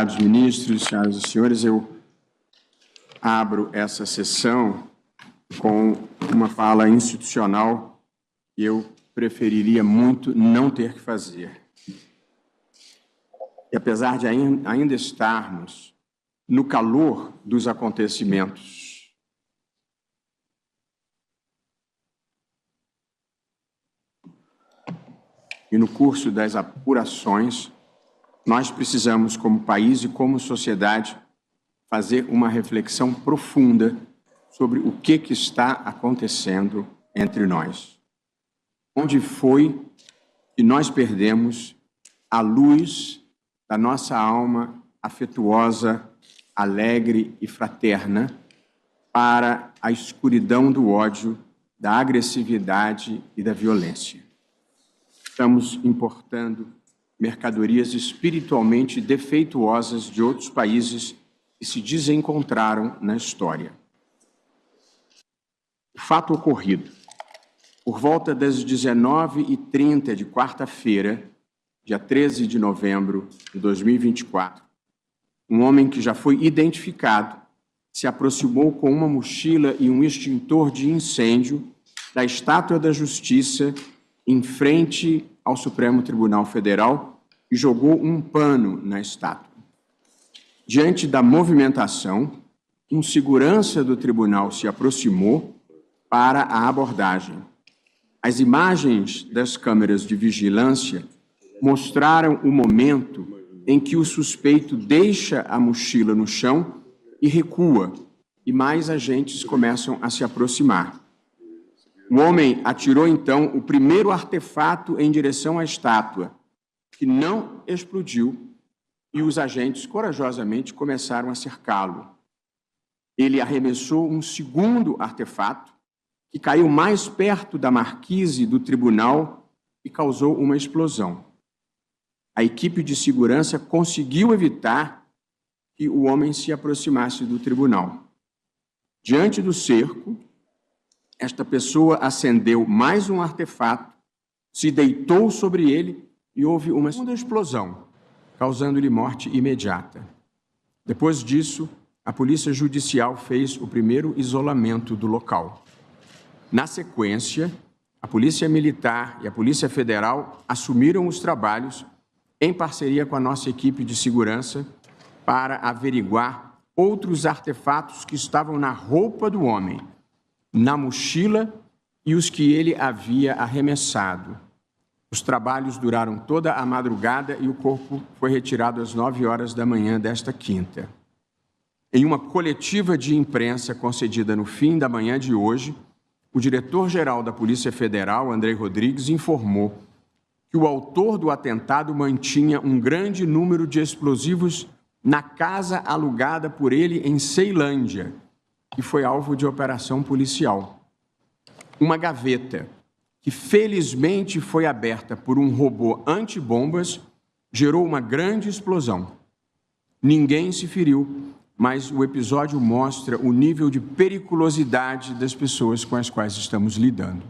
Convidados ministros, senhoras e senhores, eu abro essa sessão com uma fala institucional que eu preferiria muito não ter que fazer. E apesar de ainda estarmos no calor dos acontecimentos, e no curso das apurações, nós precisamos, como país e como sociedade, fazer uma reflexão profunda sobre o que está acontecendo entre nós. Onde foi que nós perdemos a luz da nossa alma afetuosa, alegre e fraterna para a escuridão do ódio, da agressividade e da violência? Estamos importando mercadorias espiritualmente defeituosas de outros países que se desencontraram na história. O fato ocorrido, por volta das 19h30 de quarta-feira, dia 13 de novembro de 2024, um homem que já foi identificado se aproximou com uma mochila e um extintor de incêndio da Estátua da Justiça em frente ao Supremo Tribunal Federal e jogou um pano na estátua. Diante da movimentação, um segurança do tribunal se aproximou para a abordagem. As imagens das câmeras de vigilância mostraram o momento em que o suspeito deixa a mochila no chão e recua, e mais agentes começam a se aproximar. O homem atirou, então, o primeiro artefato em direção à estátua, que não explodiu, e os agentes corajosamente começaram a cercá-lo. Ele arremessou um segundo artefato, que caiu mais perto da marquise do tribunal e causou uma explosão. A equipe de segurança conseguiu evitar que o homem se aproximasse do tribunal. Diante do cerco, esta pessoa acendeu mais um artefato, se deitou sobre ele e houve uma segunda explosão, causando-lhe morte imediata. Depois disso, a Polícia Judicial fez o primeiro isolamento do local. Na sequência, a Polícia Militar e a Polícia Federal assumiram os trabalhos em parceria com a nossa equipe de segurança para averiguar outros artefatos que estavam na roupa do homem, na mochila e os que ele havia arremessado. Os trabalhos duraram toda a madrugada e o corpo foi retirado às 9 horas da manhã desta quinta. Em uma coletiva de imprensa concedida no fim da manhã de hoje, o diretor-geral da Polícia Federal, Andrei Rodrigues, informou que o autor do atentado mantinha um grande número de explosivos na casa alugada por ele em Ceilândia, que foi alvo de operação policial. Uma gaveta, que felizmente foi aberta por um robô antibombas, gerou uma grande explosão. Ninguém se feriu, mas o episódio mostra o nível de periculosidade das pessoas com as quais estamos lidando.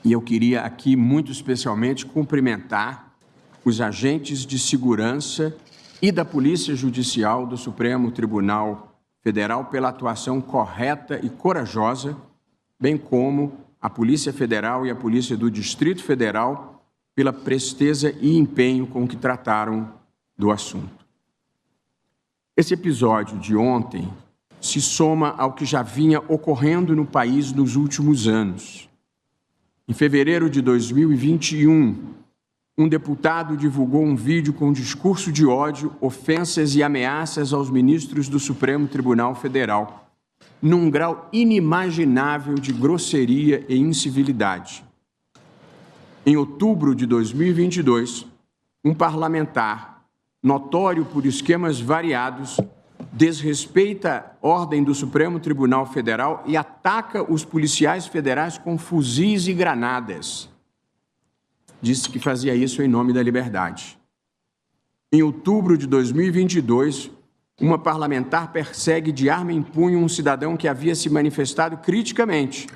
E eu queria aqui, muito especialmente, cumprimentar os agentes de segurança e da Polícia Judicial do Supremo Tribunal Federal pela atuação correta e corajosa, bem como a Polícia Federal e a Polícia do Distrito Federal pela presteza e empenho com que trataram do assunto. Esse episódio de ontem se soma ao que já vinha ocorrendo no país nos últimos anos. Em fevereiro de 2021, um deputado divulgou um vídeo com discurso de ódio, ofensas e ameaças aos ministros do Supremo Tribunal Federal, num grau inimaginável de grosseria e incivilidade. Em outubro de 2022, um parlamentar, notório por esquemas variados, desrespeita a ordem do Supremo Tribunal Federal e ataca os policiais federais com fuzis e granadas. Disse que fazia isso em nome da liberdade. Em outubro de 2022, uma parlamentar persegue de arma em punho um cidadão que havia se manifestado criticamente,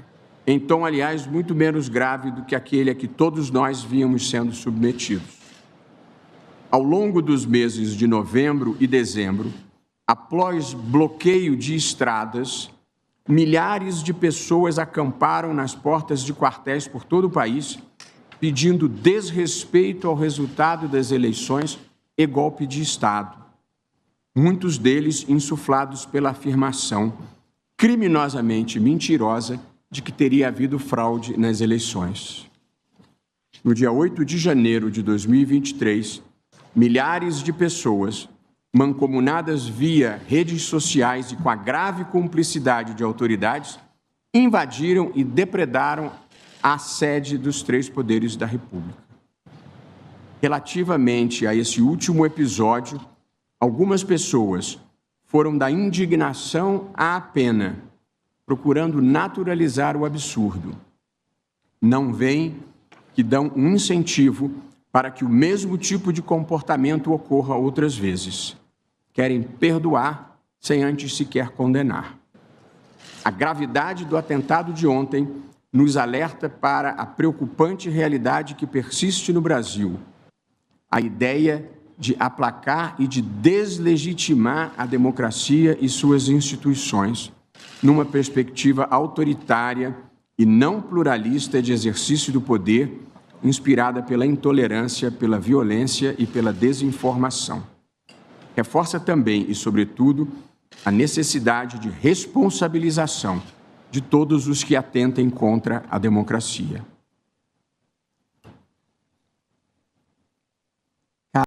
em tom, aliás, muito menos grave do que aquele a que todos nós vínhamos sendo submetidos. Ao longo dos meses de novembro e dezembro, após bloqueio de estradas, milhares de pessoas acamparam nas portas de quartéis por todo o país, pedindo desrespeito ao resultado das eleições e golpe de Estado. Muitos deles insuflados pela afirmação criminosamente mentirosa de que teria havido fraude nas eleições. No dia 8 de janeiro de 2023, milhares de pessoas, mancomunadas via redes sociais e com a grave cumplicidade de autoridades, invadiram e depredaram a sede dos três poderes da República. Relativamente a esse último episódio, algumas pessoas foram da indignação à pena, procurando naturalizar o absurdo. Não veem que dão um incentivo para que o mesmo tipo de comportamento ocorra outras vezes. Querem perdoar sem antes sequer condenar. A gravidade do atentado de ontem nos alerta para a preocupante realidade que persiste no Brasil. A ideia de aplacar e de deslegitimar a democracia e suas instituições, numa perspectiva autoritária e não pluralista de exercício do poder, inspirada pela intolerância, pela violência e pela desinformação. Reforça também e, sobretudo, a necessidade de responsabilização de todos os que atentem contra a democracia.